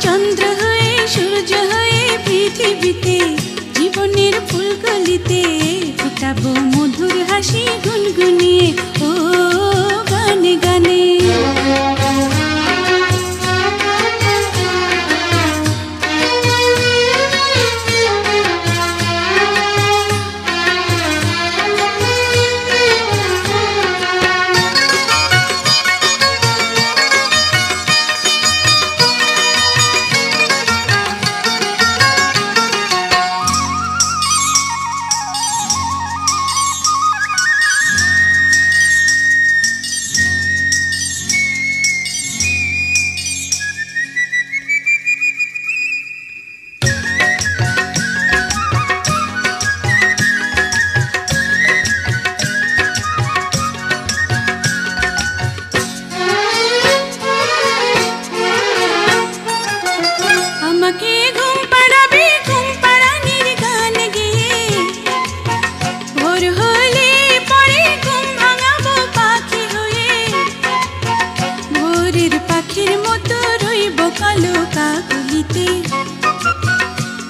চন্দ্র হয়ে সূর্য হয়ে পৃথিবীতে জীবনের ফুলকলিতে ফোটাবো মধুর হাসি গুনগুনিয়ে ও গানে গানে। আমাকে ঘুম পাড়াবে ঘুম পাড়ানির গান গেয়ে, ভোর হলে পরে ঘুম ভাঙাবো পাখি হয়ে। ভোরের পাখির মতো রইব কালো কাকলিতে,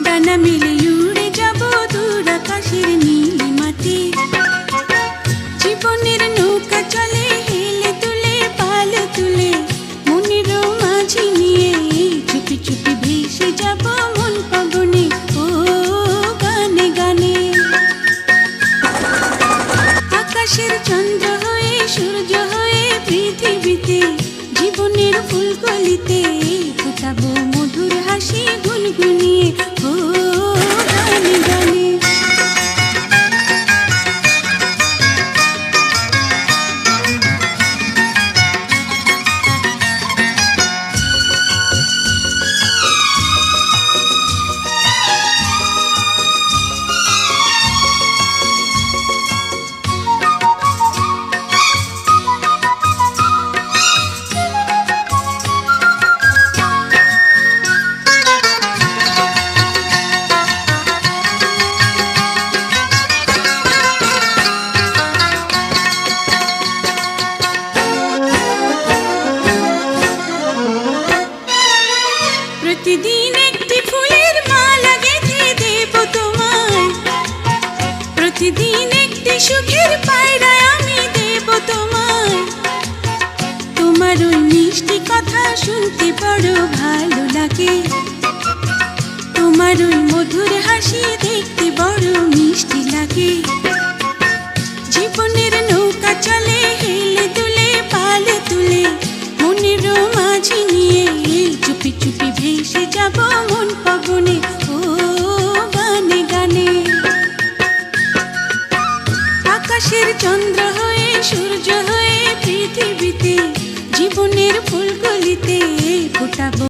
ডানা মেলে উড়ে যাব দূর আকাশের নীলিমাতে। জীবনের নৌকা চলে হেলে তুলে পাল তুলে, মনের মাঝি নিয়ে চুপি চুপি ভেসে যাব মন পাবনে ও গানে গানে। আকাশের চন্দ্র হয়ে সূর্য হয়ে পৃথিবীতে জীবনের ফুলকলিতে ফোটাবো মধুর হাসি গুনগুনিয়ে ও গানে গানে। প্রতিদিন একটি ফুলের মালা গেঁথে দেব তোমায়, প্রতিদিন একটি সুখের পায়রা আমি দেব তোমায়। তোমার ওই মিষ্টি কথা শুনতে বড় ভালো লাগে, তোমার ওই মধুর হাসি দেখতে বড় মিষ্টি লাগে। জীবনের নৌকা চলে হেলে তুলে পাল তুলে, মনের মাঝি নিয়ে চুপি চুপি ভেসে যাব মন পাবনে ও গানে গানে। আকাশের চন্দ্র হয়ে সূর্য হয়ে পৃথিবীতে জীবনের ফুলকলিতে ফোটাবো